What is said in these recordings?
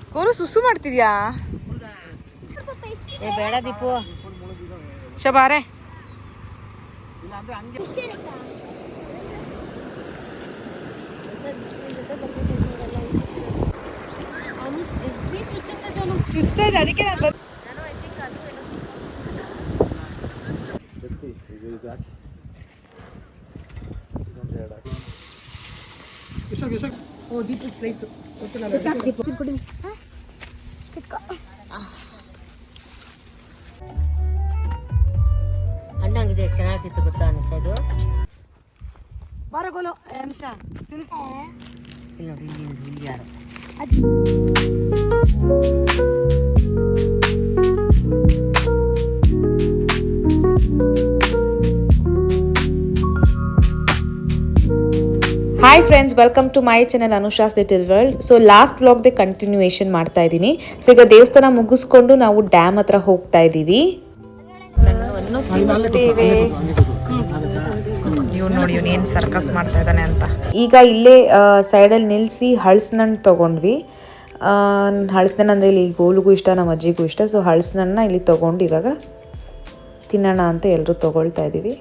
Score ಸುಸು ಮಾಡ್ತಿದ್ಯಾ? ಬೇಡ ದೀಪು ಶಬಾರೆ. ಚುಚ್ತಾ ಇದೆ, ಅದಕ್ಕೆ ನಾನು ಓ ದೀಪದ ಸ್ಲೈಸು ಹಣ್ಣಾಗಿದೆ, ಚೆನ್ನಾಗಿತ್ತು ಗೊತ್ತಾ ಅನುಷ ಇದು. ಬಾರಗೋಲು ಅನುಷ ಇಲ್ಲ ನೋಡಿ ಇಲ್ಲಿ ಯಾರು hi friends, welcome to my channel Anusha's little world. So last ಬ್ಲಾಗ್ದೆ ಕಂಟಿನ್ಯೂಯೇಷನ್ ಮಾಡ್ತಾ ಇದ್ದೀನಿ. ಸೊ ಈಗ ದೇವಸ್ಥಾನ ಮುಗಿಸ್ಕೊಂಡು ನಾವು ಡ್ಯಾಮ್ ಹತ್ರ ಹೋಗ್ತಾ ಇದ್ದೀವಿ. ಇವ್ನು ನೋಡಿ ಇವ್ನು ಏನು ಸರ್ಕಸ್ ಮಾಡ್ತಾ ಇದ್ದಾನೆ ಅಂತ. ಈಗ ಇಲ್ಲೇ ಸೈಡಲ್ಲಿ ನಿಲ್ಲಿಸಿ ಹಳಸಿನಣ್ಣು ತೊಗೊಂಡ್ವಿ. ಹಳಸಿನಣ್ಣು ಅಂದರೆ ಇಲ್ಲಿ ಗೋಲ್ಗೂ ಇಷ್ಟ, ನಮ್ಮ ಅಜ್ಜಿಗೂ ಇಷ್ಟ. ಸೊ ಹಳಸಿನಣ್ಣು ಇಲ್ಲಿ ತೊಗೊಂಡು ಇವಾಗ ತಿನ್ನೋಣ ಅಂತ ಎಲ್ಲರೂ ತೊಗೊಳ್ತಾ ಇದ್ದೀವಿ.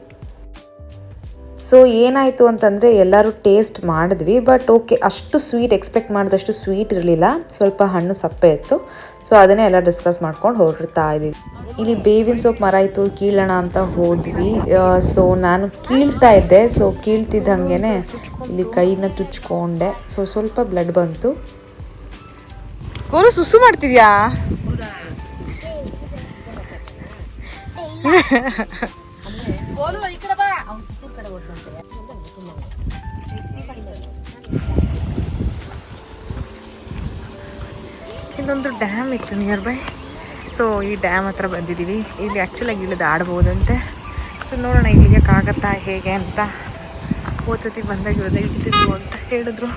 ಸೊ ಏನಾಯಿತು ಅಂತಂದರೆ ಎಲ್ಲರೂ ಟೇಸ್ಟ್ ಮಾಡಿದ್ವಿ, ಬಟ್ ಓಕೆ, ಅಷ್ಟು ಸ್ವೀಟ್ ಎಕ್ಸ್ಪೆಕ್ಟ್ ಮಾಡಿದಷ್ಟು ಸ್ವೀಟ್ ಇರಲಿಲ್ಲ, ಸ್ವಲ್ಪ ಹಣ್ಣು ಸಪ್ಪೆ ಇತ್ತು. ಸೊ ಅದನ್ನೇ ಎಲ್ಲ ಡಿಸ್ಕಸ್ ಮಾಡ್ಕೊಂಡು ಹೊರಡ್ತಾ ಇದ್ದೀವಿ. ಇಲ್ಲಿ ಬೇವಿನ ಸೊಪ್ಪು ಮರ ಇತ್ತು, ಕೀಳೋಣ ಅಂತ ಹೋದ್ವಿ. ಸೊ ನಾನು ಕೀಳ್ತಾ ಇದ್ದೆ. ಸೊ ಕೀಳ್ತಿದ್ದಂಗೆ ಇಲ್ಲಿ ಕೈನ ತುಚ್ಕೊಂಡೆ. ಸೊ ಸ್ವಲ್ಪ ಬ್ಲಡ್ ಬಂತು. ಸ್ಕೋರು ಸುಸು ಮಾಡ್ತಿದ್ಯಾ? ಇಲ್ಲೊಂದು ಡ್ಯಾಮ್ ಇತ್ತು ನಿಯರ್ ಬೈ. ಸೊ ಈ ಡ್ಯಾಮ್ ಹತ್ರ ಬಂದಿದ್ದೀವಿ. ಇಲ್ಲಿ ಆ್ಯಕ್ಚುಲಾಗಿ ಇಳಿದು ಆಡ್ಬೋದಂತೆ. ಸೊ ನೋಡೋಣ ಇಳಿಯೋಕ್ಕಾಗತ್ತಾ ಹೇಗೆ ಅಂತ. ಓದ್ಸತಿ ಬಂದಾಗ ಇಳಿದಿದ್ರು ಅಂತ ಹೇಳಿದ್ರು.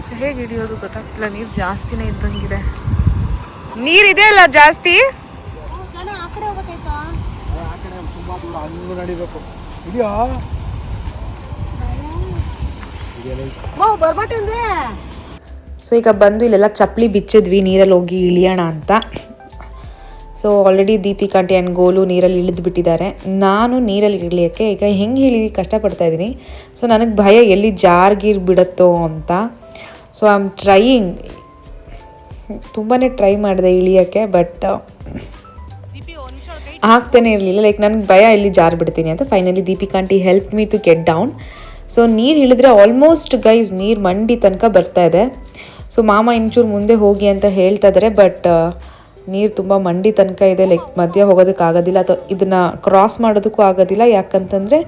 ಸೊ ಹೇಗೆ ಹಿಡಿಯೋದು ಗೊತ್ತಾಗ್ತಿಲ್ಲ, ನೀರು ಜಾಸ್ತಿನೇ ಇದ್ದಂಗಿದೆ. ನೀರಿದೆ ಅಲ್ಲ ಜಾಸ್ತಿ. ಸೊ ಈಗ ಬಂದು ಇಲ್ಲೆಲ್ಲ ಚಪ್ಪಲಿ ಬಿಚ್ಚಿದ್ವಿ ನೀರಲ್ಲಿ ಹೋಗಿ ಇಳಿಯೋಣ ಅಂತ. So already Deepika aunty and Golu ನೀರಲ್ಲಿ ಇಳಿದು ಬಿಟ್ಟಿದ್ದಾರೆ. ನಾನು ನೀರಲ್ಲಿ ಇಳಿಯೋಕ್ಕೆ ಈಗ ಹೆಂಗೆ ಕಷ್ಟಪಡ್ತಾ ಇದ್ದೀನಿ. ಸೊ ನನಗೆ ಭಯ ಎಲ್ಲಿ ಜಾರ್ಗಿರ್ ಬಿಡುತ್ತೋ ಅಂತ. ಸೊ ಐ ಆಮ್ ಟ್ರೈಯಿಂಗ್, ತುಂಬಾ ಟ್ರೈ ಮಾಡಿದೆ ಇಳಿಯೋಕ್ಕೆ, ಬಟ್ ಆಗ್ತಾನೆ ಇರಲಿಲ್ಲ. ಲೈಕ್ ನನಗೆ ಭಯ ಎಲ್ಲಿ ಜಾರ್ ಬಿಡ್ತೀನಿ ಅಂತ. Finally Deepika aunty help me to get down. So ನೀರು ಇಳಿದ್ರೆ ಆಲ್ಮೋಸ್ಟ್ ಗೈಸ್ ನೀರು ಮಂಡಿ ತನಕ ಬರ್ತಾ ಇದೆ. ಸೊ ಮಾಮ ಇಂಚೂರು ಮುಂದೆ ಹೋಗಿ ಅಂತ ಹೇಳ್ತಾ ಇದ್ದಾರೆ, ಬಟ್ ನೀರು ತುಂಬ ಮಂಡಿ ತನಕ ಇದೆ. ಲೈಕ್ ಮಧ್ಯ ಹೋಗೋದಕ್ಕಾಗೋದಿಲ್ಲ, ಅಥವಾ ಇದನ್ನು ಕ್ರಾಸ್ ಮಾಡೋದಕ್ಕೂ ಆಗೋದಿಲ್ಲ, ಯಾಕಂತಂದರೆ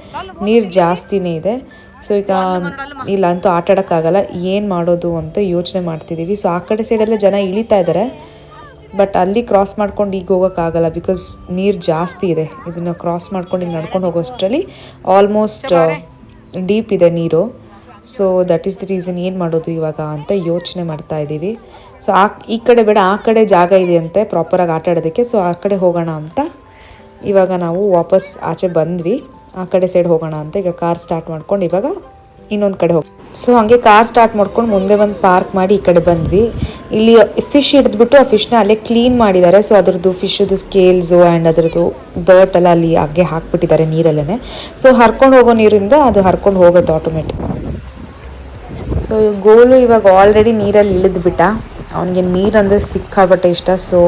ನೀರು ಜಾಸ್ತಿನೇ ಇದೆ. ಸೊ ಈಗ ಇಲ್ಲ ಅಂತೂ ಆಟ ಆಡೋಕ್ಕಾಗಲ್ಲ, ಏನು ಮಾಡೋದು ಅಂತ ಯೋಚನೆ ಮಾಡ್ತಿದ್ದೀವಿ. ಸೊ ಆ ಕಡೆ ಸೈಡೆಲ್ಲ ಜನ ಇಳಿತಾ ಇದ್ದಾರೆ, ಬಟ್ ಅಲ್ಲಿ ಕ್ರಾಸ್ ಮಾಡ್ಕೊಂಡು ಈಗ ಹೋಗೋಕ್ಕಾಗಲ್ಲ, ಬಿಕಾಸ್ ನೀರು ಜಾಸ್ತಿ ಇದೆ. ಇದನ್ನು ಕ್ರಾಸ್ ಮಾಡ್ಕೊಂಡು ಈಗ ನಡ್ಕೊಂಡು ಹೋಗೋಷ್ಟರಲ್ಲಿ ಆಲ್ಮೋಸ್ಟ್ ಡೀಪ್ ಇದೆ ನೀರು. So that is the reason ಏನು ಮಾಡೋದು ಇವಾಗ ಅಂತ ಯೋಚನೆ ಮಾಡ್ತಾ ಇದ್ದೀವಿ. ಸೊ ಈ ಕಡೆ ಬೇಡ, ಆ ಕಡೆ ಜಾಗ ಇದೆಯಂತೆ ಪ್ರಾಪರಾಗಿ ಆಟ ಆಡೋದಕ್ಕೆ. ಸೊ ಆ ಕಡೆ ಹೋಗೋಣ ಅಂತ ಇವಾಗ ನಾವು ವಾಪಸ್ ಆಚೆ ಬಂದ್ವಿ. ಆ ಕಡೆ ಸೈಡ್ ಹೋಗೋಣ ಅಂತ ಈಗ ಕಾರ್ ಸ್ಟಾರ್ಟ್ ಮಾಡ್ಕೊಂಡು ಇವಾಗ ಇನ್ನೊಂದು ಕಡೆ ಹೋಗಿ. ಸೊ ಹಾಗೆ ಕಾರ್ ಸ್ಟಾರ್ಟ್ ಮಾಡ್ಕೊಂಡು ಮುಂದೆ ಬಂದು ಪಾರ್ಕ್ ಮಾಡಿ ಈ ಕಡೆ ಬಂದ್ವಿ. ಇಲ್ಲಿ ಫಿಶ್ ಹಿಡಿದ್ಬಿಟ್ಟು ಆ ಫಿಶ್ನ ಅಲ್ಲೇ ಕ್ಲೀನ್ ಮಾಡಿದ್ದಾರೆ. ಸೊ ಅದ್ರದ್ದು ಫಿಶ್ದು ಸ್ಕೇಲ್ಸು ಆ್ಯಂಡ್ ಅದ್ರದ್ದು ಡರ್ಟ್ ಎಲ್ಲ ಅಲ್ಲಿ ಹಾಗೆ ಹಾಕ್ಬಿಟ್ಟಿದ್ದಾರೆ ನೀರಲ್ಲೇ. ಸೊ ಹರ್ಕೊಂಡು ಹೋಗೋ ನೀರಿಂದ ಅದು ಹರ್ಕೊಂಡು ಹೋಗುತ್ತೆ ಆಟೋಮೆಟಿಕ್. ಸೊ ಗೋಲು ಇವಾಗ ಆಲ್ರೆಡಿ ನೀರಲ್ಲಿ ಇಳಿದ್ಬಿಟ್ಟ. ಅವನಿಗೆ ನೀರಂದರೆ ಸಿಕ್ಕಾಬಟ್ಟೆ ಇಷ್ಟ. ಸೊ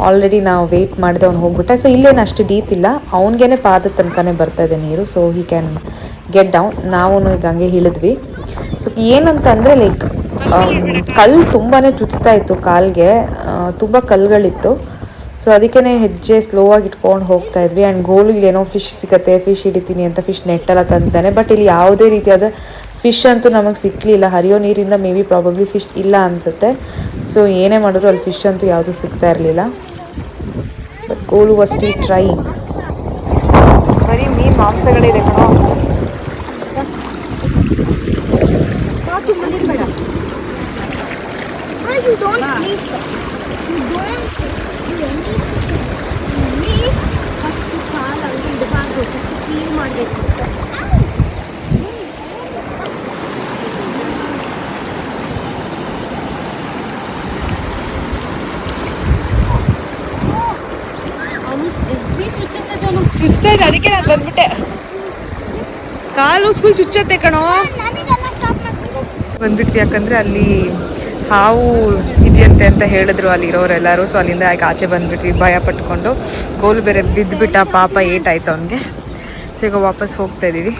ಆಲ್ರೆಡಿ ನಾವು ವೆಯ್ಟ್ ಮಾಡಿದೆ, ಅವ್ನು ಹೋಗ್ಬಿಟ್ಟ. ಸೊ ಇಲ್ಲೇನು ಅಷ್ಟು ಡೀಪ್ ಇಲ್ಲ, ಅವ್ನಿಗೇ ಪಾದ ತನಕನೇ ಬರ್ತಾಯಿದೆ ನೀರು. So he can get down. ನಾವು ಈಗ ಹಂಗೆ ಇಳಿದ್ವಿ. ಸೊ ಏನಂತಂದರೆ ಲೈಕ್ ಕಲ್ಲು ತುಂಬಾ ಚುಚ್ತಾ ಇತ್ತು ಕಾಲಿಗೆ, ತುಂಬ ಕಲ್ಲುಗಳಿತ್ತು. ಸೊ ಅದಕ್ಕೇ ಹೆಜ್ಜೆ ಸ್ಲೋ ಆಗಿ ಇಟ್ಕೊಂಡು ಹೋಗ್ತಾ ಇದ್ವಿ. ಆ್ಯಂಡ್ ಗೋಲು ಇಲ್ಲೇನೋ ಫಿಶ್ ಸಿಗುತ್ತೆ, ಫಿಶ್ ಹಿಡಿತೀನಿ ಅಂತ ಫಿಶ್ ನೆಟ್ಟೆಲ್ಲ ತಂದಿದ್ದಾನೆ. ಬಟ್ ಇಲ್ಲಿ ಯಾವುದೇ ರೀತಿಯಾದ ಫಿಶ್ ಅಂತೂ ನಮಗೆ ಸಿಕ್ಕಲಿಲ್ಲ. ಹರಿಯೋ ನೀರಿಂದ ಮೇ ಬಿ ಪ್ರಾಬಬ್ಲಿ ಫಿಶ್ ಇಲ್ಲ ಅನಿಸುತ್ತೆ. ಸೊ ಏನೇ ಮಾಡಿದ್ರು ಅಲ್ಲಿ ಫಿಶ್ ಅಂತೂ ಯಾವುದೂ ಸಿಗ್ತಾ ಇರಲಿಲ್ಲ. But goal was still trying. ಬರೀ ಮೀನು ಮಾಂಸಗಳಿದೆ ಕಣೋ. ಅದಕ್ಕೆ ನಾನು ಬಂದ್ಬಿಟ್ಟೆ. ಕಾಲು ಫುಲ್ ಚುಚ್ಚತ್ತೆ ಕಣೋ. ಬಂದ್ಬಿಟ್ವಿ ಯಾಕಂದ್ರೆ ಅಲ್ಲಿ ಹಾವು ಇದೆಯಂತೆ ಅಂತ ಹೇಳಿದ್ರು ಅಲ್ಲಿರೋರೆಲ್ಲರೂ. ಸೊ ಅಲ್ಲಿಂದ ಯಾಕೆ ಆಚೆ ಬಂದ್ಬಿಟ್ವಿ ಭಯ ಪಟ್ಕೊಂಡು. ಗೋಲು ಬೇರೆ ಬಿದ್ದುಬಿಟ್ಟ ಪಾಪ, ಏಟಾಯ್ತು ಅವನಿಗೆ. ಸೊ ಈಗ ವಾಪಸ್ ಹೋಗ್ತಾ ಇದ್ದೀವಿ.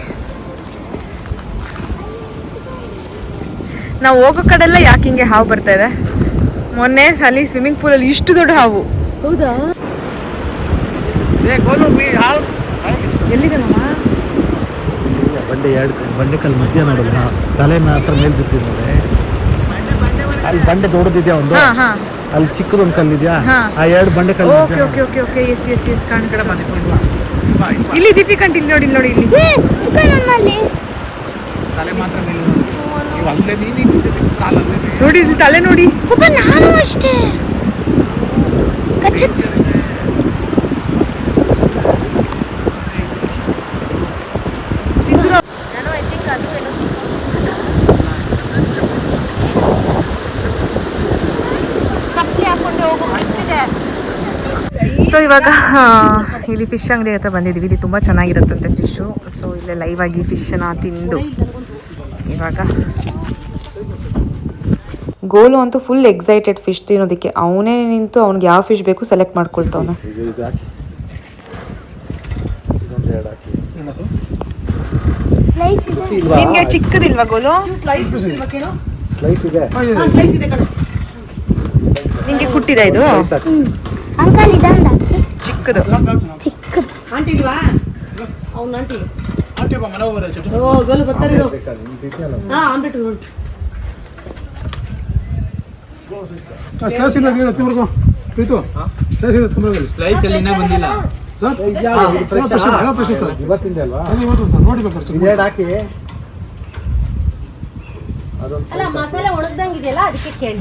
ನಾವು ಹೋಗೋ ಕಡೆಲ್ಲ ಯಾಕೆ ಹಿಂಗೆ ಹಾವು ಬರ್ತಾ ಇದೆ. ಮೊನ್ನೆ ಅಲ್ಲಿ ಸ್ವಿಮ್ಮಿಂಗ್ ಪೂಲಲ್ಲಿ ಇಷ್ಟು ದೊಡ್ಡ ಹಾವು. ಹೌದಾ? ಎಲ್ಲಿದೆ ಮಾಮ? ಬಂಡೆಕಲ್ಲು ಮಧ್ಯ ನೋಡಲ್ಲ, ತಲೆನ ಹತ್ರ ಮೇಲೆ ಬಿಟ್ಟಿದ್ದಾರೆ. ಅಲ್ಲಿ ಬಂಡೆ ದೊಡ್ಡದಿದ್ಯಾ ಒಂದು, ಅಲ್ಲಿ ಚಿಕ್ಕದೊಂದು ಕಲ್ಲಿದ್ಯಾ, ಆ 2 ಬಂಡೆಕಲ್ಲು. Okay okay okay okay yes yes yes ಕಾಣ್ಕಡೆ ಬಂದ್ಕೊಂಡು ಇಲ್ಲಿ ದೀಪಿ ಕಂಡು ಇಲ್ಲಿ ನೋಡಿ, ಇಲ್ಲಿ ನೋಡಿ, ಇಲ್ಲಿ ತಲೆ ಮಾತ್ರ ಮೇಲೆ ನೋಡಿ, ಇಲ್ಲಿ ತಲೆ ನೋಡಿ. ನಾನು ಅಷ್ಟೇ ಸೊ ಇವಾಗ ಇಲ್ಲಿ ಫಿಶ್ ಅಂಗಡಿ ಹತ್ರ ಬಂದಿದ್ದೀವಿ. ಇಲ್ಲಿ ತುಂಬ ಚೆನ್ನಾಗಿರುತ್ತಂತೆ ಫಿಶ್ಶು. ಸೊ ಇಲ್ಲೇ ಲೈವ್ ಆಗಿ ಫಿಶನ್ನ ತಿಂದು ಇವಾಗ ಗೋಲು ಅಂತೂ ಫುಲ್ ಎಕ್ಸೈಟೆಡ್ ಫಿಶ್ ತಿನ್ನೋದಕ್ಕೆ. ಅವನೇ ನಿಂತು ಅವ್ನಿಗೆ ಯಾವ ಫಿಶ್ ಬೇಕು ಸೆಲೆಕ್ಟ್ ಮಾಡ್ಕೊಳ್ತಾವನೆ. ನಿನ್ಗೆ ಚಿಕ್ಕದಿಲ್ವಾ ಗೋಲು? ನಿಂಗೆ ಕುಟ್ಟಿದ ಇದು ಚಿಕ್ಕದು. ಮಸಾಲೆ ಒಣಗ್ದಂಗಿದೆಯಲ್ಲ ಅದಕ್ಕೆ ಕೇಳಿ.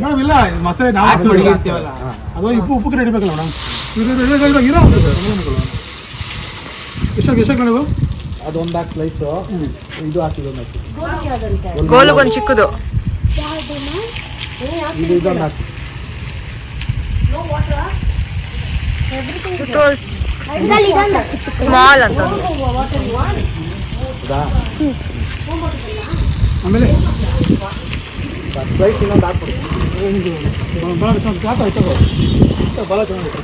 ಮಸಾಲೆ ಅದು ಉಪ್ಪು ನಡಿಬೇಕಲ್ಲ ಮೇಡಮ್. ಎಷ್ಟು ನೀವು ಅದೊಂದು ಹಾಕಿ ಸ್ಲೈಸು, ಇದು ಹಾಕಿದೊಂದು ಹಾಕಿ, ಗೋಲುಗೊಂದು ಚಿಕ್ಕದು, ಇದು ಇದೊಂದು ಹಾಕಿ. ಸ್ಮಾಲ್ ಅಂತ. ಆಮೇಲೆ ಸ್ಲೈಸ್ ಇನ್ನೊಂದು ಹಾಕ್ಬಿಡಿ. ಭಾಳ ಚೆನ್ನಾಗಿತ್ತು.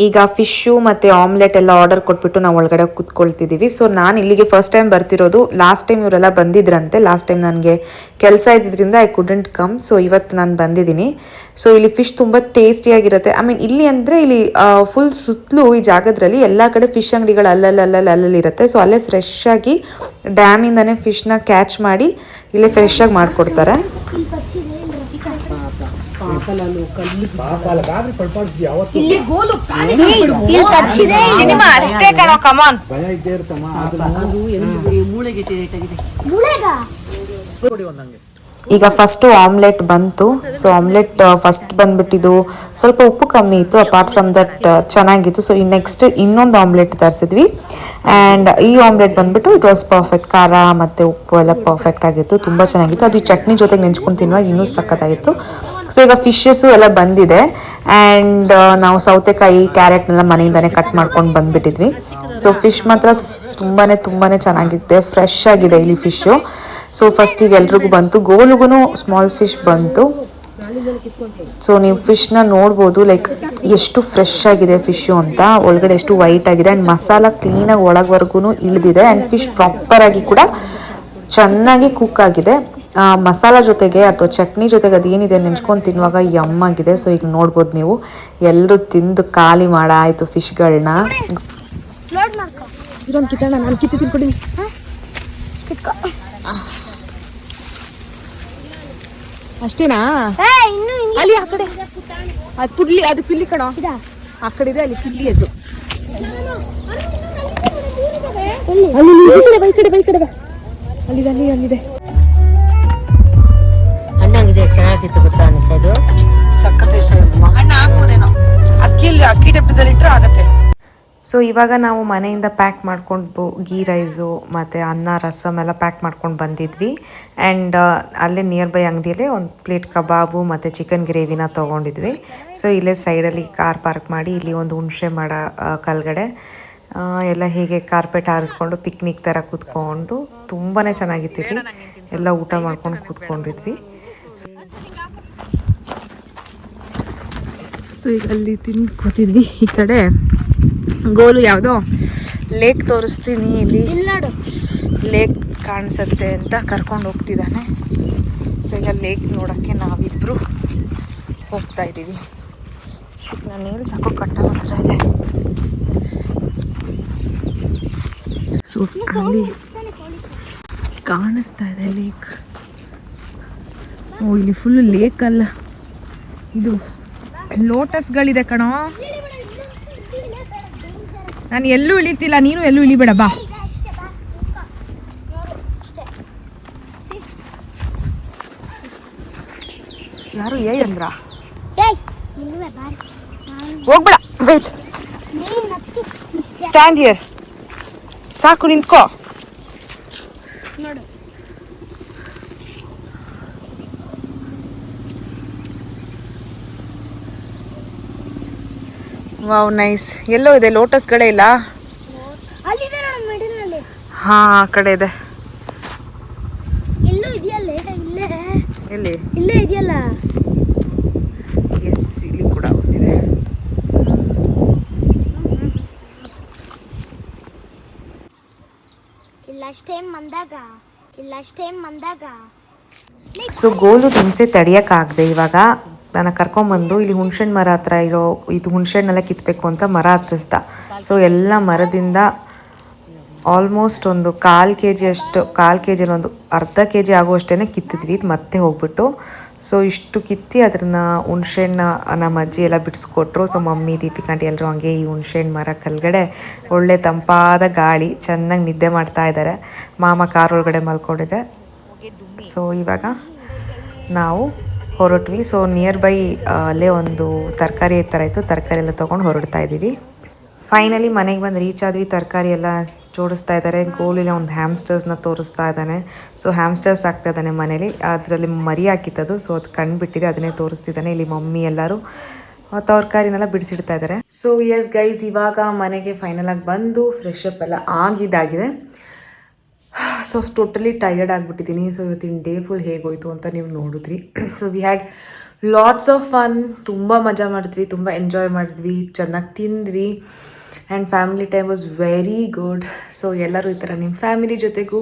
ಈಗ ಫಿಶ್ಶು ಮತ್ತು ಆಮ್ಲೆಟ್ ಎಲ್ಲ ಆರ್ಡರ್ ಕೊಟ್ಬಿಟ್ಟು ನಾವು ಒಳಗಡೆ ಕೂತ್ಕೊಳ್ತಿದ್ದೀವಿ. ಸೊ ನಾನು ಇಲ್ಲಿಗೆ ಫಸ್ಟ್ ಟೈಮ್ ಬರ್ತಿರೋದು. ಲಾಸ್ಟ್ ಟೈಮ್ ಇವರೆಲ್ಲ ಬಂದಿದ್ರಂತೆ. ಲಾಸ್ಟ್ ಟೈಮ್ ನನಗೆ ಕೆಲಸ ಇದ್ದಿದ್ದರಿಂದ ಐ ಕುಡಂಟ್ ಕಮ್. ಸೊ ಇವತ್ತು ನಾನು ಬಂದಿದ್ದೀನಿ. ಸೊ ಇಲ್ಲಿ ಫಿಶ್ ತುಂಬ ಟೇಸ್ಟಿಯಾಗಿರುತ್ತೆ. ಐ ಮೀನ್ ಇಲ್ಲಿ ಅಂದರೆ ಇಲ್ಲಿ ಫುಲ್ ಸುತ್ತಲೂ ಈ ಜಾಗದಲ್ಲಿ ಎಲ್ಲ ಕಡೆ ಫಿಶ್ ಅಂಗಡಿಗಳು ಅಲ್ಲಲ್ಲಿ ಇರುತ್ತೆ. ಸೊ ಅಲ್ಲೇ ಫ್ರೆಶ್ ಆಗಿ ಡ್ಯಾಮಿಂದನೇ ಫಿಶ್ನ ಕ್ಯಾಚ್ ಮಾಡಿ ಇಲ್ಲೇ ಫ್ರೆಶ್ ಆಗಿ ಮಾಡಿಕೊಡ್ತಾರೆ. ಸಿನಿಮಾ ಅಷ್ಟೇ ಕಣೋ, ಕಮಾನ್. ಭಯ ಇದ್ದೇ ಇರ್ತಮ್ಮ. ಈಗ ಫಸ್ಟು ಆಮ್ಲೆಟ್ ಬಂತು. ಸೊ ಆಮ್ಲೆಟ್ ಫಸ್ಟ್ ಬಂದ್ಬಿಟ್ಟಿದ್ದು ಸ್ವಲ್ಪ ಉಪ್ಪು ಕಮ್ಮಿ ಇತ್ತು. ಅಪಾರ್ಟ್ ಫ್ರಮ್ ದಟ್ ಚೆನ್ನಾಗಿತ್ತು. ಸೊ ನೆಕ್ಸ್ಟ್ ಇನ್ನೊಂದು ಆಮ್ಲೆಟ್ ತರಿಸಿದ್ವಿ. ಆ್ಯಂಡ್ ಈ ಆಮ್ಲೆಟ್ ಬಂದ್ಬಿಟ್ಟು ಇಟ್ ವಾಸ್ ಪರ್ಫೆಕ್ಟ್. ಖಾರ ಮತ್ತು ಉಪ್ಪು ಎಲ್ಲ ಪರ್ಫೆಕ್ಟ್ ಆಗಿತ್ತು, ತುಂಬ ಚೆನ್ನಾಗಿತ್ತು. ಅದು ಚಟ್ನಿ ಜೊತೆಗೆ ನೆಂಚ್ಕೊಂಡು ತಿನ್ನುವಾಗ ಇನ್ನೂ ಸಖತ್ತಾಗಿತ್ತು. ಸೊ ಈಗ ಫಿಶಸ್ಸು ಎಲ್ಲ ಬಂದಿದೆ. ಆ್ಯಂಡ್ ನಾವು ಸೌತೆಕಾಯಿ, ಕ್ಯಾರೆಟ್ನೆಲ್ಲ ಮನೆಯಿಂದನೇ ಕಟ್ ಮಾಡ್ಕೊಂಡು ಬಂದುಬಿಟ್ಟಿದ್ವಿ. ಸೊ ಫಿಶ್ ಮಾತ್ರ ತುಂಬಾ ಚೆನ್ನಾಗಿದೆ, ಫ್ರೆಶ್ ಆಗಿದೆ ಇಲ್ಲಿ ಫಿಶ್ಶು. ಸೊ ಫಸ್ಟಿಗೆ ಎಲ್ರಿಗೂ ಬಂತು, ಗೋಲುಗೂ ಸ್ಮಾಲ್ ಫಿಶ್ ಬಂತು. ಸೊ ನೀವು ಫಿಶ್ನ ನೋಡ್ಬೋದು, ಲೈಕ್ ಎಷ್ಟು ಫ್ರೆಶ್ ಆಗಿದೆ ಫಿಶ್ಶು ಅಂತ. ಒಳಗಡೆ ಎಷ್ಟು ವೈಟ್ ಆಗಿದೆ ಆ್ಯಂಡ್ ಮಸಾಲ ಕ್ಲೀನಾಗಿ ಒಳಗವರೆಗೂ ಇಳಿದಿದೆ. ಆ್ಯಂಡ್ ಫಿಶ್ ಪ್ರಾಪರಾಗಿ ಕೂಡ ಚೆನ್ನಾಗಿ ಕುಕ್ ಆಗಿದೆ. ಮಸಾಲ ಜೊತೆಗೆ ಅಥವಾ ಚಟ್ನಿ ಜೊತೆಗೆ ಅದೇನಿದೆ ನೆಂಚ್ಕೊಂಡು ತಿನ್ನುವಾಗ ಯಮ್ಮಾಗಿದೆ. ಸೊ ಈಗ ನೋಡ್ಬೋದು ನೀವು, ಎಲ್ಲರೂ ತಿಂದು ಖಾಲಿ ಮಾಡಾಯಿತು ಫಿಶ್ಗಳನ್ನ. ಇದೊಂದು ಕಿತ್ತಣ್ಣ, ನಾನು ಕಿತ್ತಿ ತಿಳ್ಕೊಡಿ. ಅಷ್ಟೇನಾ? ಅಲ್ಲಿ ಆ ಕಡೆ ಅದು ಪುಡ್ಲಿ, ಅದು ಪಿಲ್ಲಿ ಕಣೋ, ಆ ಕಡೆ ಇದೆ ಅಲ್ಲಿ ಪಿಲ್ಲಿ. ಅದು ಬೈ ಕಡೆ ಬಾ, ಅಲ್ಲಿದೆ. ಅಣ್ಣಂಗಿದೆ, ಚೆನ್ನಾಗಿತ್ತು ಗೊತ್ತಾ ಅನಿಸ. ಇದು ಸಖತ್ ಇಷ್ಟ ಆಯ್ತು. ಅಣ್ಣ ಹಾಕ್ಬೋದೇನೋ, ಅಕ್ಕಿ ಡಬ್ಬದಲ್ಲಿ ಇಟ್ಟರೆ ಆಗತ್ತೆ. ಸೊ ಇವಾಗ ನಾವು ಮನೆಯಿಂದ ಪ್ಯಾಕ್ ಮಾಡ್ಕೊಂಡು ಗೀ ರೈಸು ಮತ್ತು ಅನ್ನ, ರಸಮ್ ಎಲ್ಲ ಪ್ಯಾಕ್ ಮಾಡ್ಕೊಂಡು ಬಂದಿದ್ವಿ. ಆ್ಯಂಡ್ ಅಲ್ಲೇ ನಿಯರ್ ಬೈ ಅಂಗಡಿಯಲ್ಲೇ ಒಂದು ಪ್ಲೇಟ್ ಕಬಾಬು ಮತ್ತು ಚಿಕನ್ ಗ್ರೇವಿನ ತೊಗೊಂಡಿದ್ವಿ. ಸೊ ಇಲ್ಲೇ ಸೈಡಲ್ಲಿ ಕಾರ್ ಪಾರ್ಕ್ ಮಾಡಿ ಇಲ್ಲಿ ಒಂದು ಹುಣಸೆ ಮರ ಕೆಳಗಡೆ ಎಲ್ಲ ಹೀಗೆ ಕಾರ್ಪೆಟ್ ಹಾರಿಸ್ಕೊಂಡು ಪಿಕ್ನಿಕ್ ಥರ ಕೂತ್ಕೊಂಡು ತುಂಬಾ ಚೆನ್ನಾಗಿತ್ತು. ಎಲ್ಲ ಊಟ ಮಾಡ್ಕೊಂಡು ಕೂತ್ಕೊಂಡಿದ್ವಿ. ಸೊ ಈಗ ಅಲ್ಲಿ ತಿಂದು ಕೂತಿದ್ವಿ. ಈ ಕಡೆ ಗೋಲು ಯಾವುದೋ ಲೇಕ್ ತೋರಿಸ್ತೀನಿ, ಇಲ್ಲಿ ಲೇಕ್ ಕಾಣಿಸುತ್ತೆ ಅಂತ ಕರ್ಕೊಂಡು ಹೋಗ್ತಿದ್ದಾನೆ. ಸೊ ಈಗ ಲೇಕ್ ನೋಡೋಕ್ಕೆ ನಾವಿಬ್ಬರು ಹೋಗ್ತಾ ಇದ್ದೀವಿ. ನಾನು ಹೇಳಿ ಸಾಕೋ ಕಟ್ಟಾಗೋ ಥರ ಇದೆ. ಸೊ ಅಲ್ಲಿ ಕಾಣಿಸ್ತಾ ಇದೆ ಲೇಕ್. ಓ ಇಲ್ಲಿ ಫುಲ್ ಲೇಕ್ ಅಲ್ಲ, ಇದು ಲೋಟಸ್ಗಳಿದೆ ಕಣೋ. ನಾನು ಎಲ್ಲೂ ಇಳಿತಿಲ್ಲ, ನೀನು ಎಲ್ಲೂ ಇಳಿಬೇಡ ಬಾ. ಯಾರು ಅಂದ್ರ ಹೋಗ್ಬೇಡ, ವೇಟ್, ಸ್ಟ್ಯಾಂಡ್ ಹಿಯರ್, ಸಾಕು ನಿಂತ್ಕೋ. Wow nice. ಎಲ್ಲೋ ಇದೆ ಲೋಟಸ್ಗಳೇ ಇಲ್ಲ. ಹಾ ಆ ಕಡೆ ಇದೆ. ಎಲ್ಲಿ? ಇಲ್ಲೇ ಇದೆಯಲ್ಲ. ಎಸ್, ಇಲ್ಲಿ ಕೂಡ ಇದೆ. ಸೊ ಗೋಲು ಹಿಂಸೆ ತಡಿಯೋಕ್ಕಾಗದೆ ಇವಾಗ ನಾನು ಕರ್ಕೊಂಬಂದು ಇಲ್ಲಿ ಹುಣ್ಸೆಹಣ್ಣು ಮರ ಹತ್ರ ಇರೋ ಇದು ಹುಣ್ಸೆಹಣ್ಣೆಲ್ಲ ಕಿತ್ತಬೇಕು ಅಂತ ಮರ ಹತ್ತಿಸ್ದ. ಸೊ ಎಲ್ಲ ಮರದಿಂದ ಆಲ್ಮೋಸ್ಟ್ ಒಂದು 1/4 kg ಅಷ್ಟು, 1/4 kg ಒಂದು ಅರ್ಧ kg ಆಗುವಷ್ಟೇ ಕಿತ್ತಿದ್ವಿ. ಇದು ಮತ್ತೆ ಹೋಗ್ಬಿಟ್ಟು ಸೊ ಇಷ್ಟು ಕಿತ್ತಿ ಅದನ್ನು ಹುಣ್ಸೆಹಣ್ಣು ನಮ್ಮ ಅಜ್ಜಿ ಎಲ್ಲ ಬಿಡಿಸ್ಕೊಟ್ರು. ಸೊ ಮಮ್ಮಿ, ದೀಪಿಕಾಂಟಿ ಎಲ್ಲರೂ ಹಂಗೆ ಈ ಹುಣ್ಸೆಹಣ್ಣು ಮರ ಕೆಳಗಡೆ ಒಳ್ಳೆ ತಂಪಾದ ಗಾಳಿ, ಚೆನ್ನಾಗಿ ನಿದ್ದೆ ಮಾಡ್ತಾ ಇದ್ದಾರೆ. ಮಾಮ ಕಾರ್ ಒಳಗಡೆ ಮಲ್ಕೊಂಡಿದೆ. ಸೊ ಇವಾಗ ನಾವು ಹೊರಟ್ವಿ. ಸೊ ನಿಯರ್ ಬೈ ಅಲ್ಲೇ ಒಂದು ತರಕಾರಿ ಥರ ಇತ್ತು, ತರಕಾರಿ ಎಲ್ಲ ತೊಗೊಂಡು ಹೊರಡ್ತಾ ಇದ್ದೀವಿ. ಫೈನಲಿ ಮನೆಗೆ ಬಂದು ರೀಚ್ ಆದ್ವಿ. ತರಕಾರಿ ಎಲ್ಲ ಜೋಡಿಸ್ತಾ ಇದ್ದಾರೆ. ಗೋಲಿಲ್ಲ ಒಂದು ಹ್ಯಾಮ್ಸ್ಟರ್ಸ್ನ ತೋರಿಸ್ತಾ ಇದ್ದಾನೆ. ಸೊ ಹ್ಯಾಮ್ಸ್ಟರ್ಸ್ ಆಗ್ತಾ ಇದ್ದಾನೆ ಮನೇಲಿ, ಅದರಲ್ಲಿ ಮರಿ ಹಾಕಿತ್ತದು. ಸೊ ಅದು ಕಂಡುಬಿಟ್ಟಿದೆ, ಅದನ್ನೇ ತೋರಿಸ್ತಿದ್ದಾನೆ. ಇಲ್ಲಿ ಮಮ್ಮಿ ಎಲ್ಲರೂ ತರಕಾರಿನೆಲ್ಲ ಬಿಡಿಸಿಡ್ತಾ ಇದ್ದಾರೆ. ಸೊ ಎಸ್ ಗೈಸ್, ಇವಾಗ ಮನೆಗೆ ಫೈನಲ್ ಆಗಿ ಬಂದು ಫ್ರೆಶ್ ಅಪ್ ಎಲ್ಲ ಆಗಿದ್ದಾಗಿದೆ. ಸೊ ಟೋಟಲಿ ಟಯರ್ಡ್ ಆಗಿಬಿಟ್ಟಿದ್ದೀನಿ. ಸೊ ಇವತ್ತಿನ ಡೇ ಫುಲ್ ಹೇಗೋಯ್ತು ಅಂತ ನೀವು ನೋಡಿದ್ರಿ. So we had lots of fun, ತುಂಬ ಮಜಾ ಮಾಡಿದ್ವಿ, ತುಂಬ ಎಂಜಾಯ್ ಮಾಡಿದ್ವಿ, ಚೆನ್ನಾಗಿ ತಿಂದ್ವಿ. And family time was very good. So ಎಲ್ಲರೂ ಈ ಥರ ನಿಮ್ಮ ಫ್ಯಾಮಿಲಿ ಜೊತೆಗೂ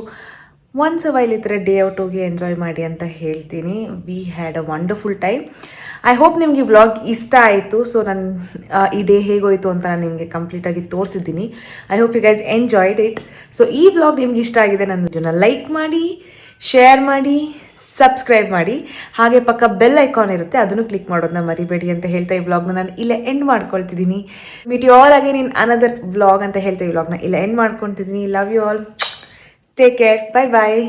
ಒನ್ಸ್ ಅ ವೈಲ್ ಈ ಥರ ಡೇ ಔಟ್ ಹೋಗಿ ಎಂಜಾಯ್ ಮಾಡಿ ಅಂತ ಹೇಳ್ತೀನಿ. We had a wonderful time. I hope ನಿಮಗೆ ಈ ವ್ಲಾಗ್ ಇಷ್ಟ ಆಯಿತು. ಸೊ ನಾನು ಈ ಡೇ ಹೇಗೋಯಿತು ಅಂತ ನಾನು ನಿಮಗೆ ಕಂಪ್ಲೀಟಾಗಿ ತೋರಿಸಿದ್ದೀನಿ. I hope you guys enjoyed it. So ಈ ವ್ಲಾಗ್ ನಿಮ್ಗೆ ಇಷ್ಟ ಆಗಿದೆ, ನನ್ನ ವಿಡಿಯೋನ ಲೈಕ್ ಮಾಡಿ, ಶೇರ್ ಮಾಡಿ, ಸಬ್ಸ್ಕ್ರೈಬ್ ಮಾಡಿ, ಹಾಗೆ ಪಕ್ಕ ಬೆಲ್ ಐಕಾನ್ ಇರುತ್ತೆ, ಅದನ್ನು ಕ್ಲಿಕ್ ಮಾಡೋದನ್ನ ಮರಿಬೇಡಿ ಅಂತ ಹೇಳ್ತಾ ಈ ವ್ಲಾಗ್ನ ನಾನು ಇಲ್ಲೇ ಎಂಡ್ ಮಾಡ್ಕೊಳ್ತಿದ್ದೀನಿ. Meet you all again in another vlog ಅಂತ ಹೇಳ್ತಾ ಈ ವ್ಲಾಗ್ನ ಇಲ್ಲೇ ಎಂಡ್ ಮಾಡ್ಕೊಳ್ತಿದ್ದೀನಿ. Love you all, take care, bye bye.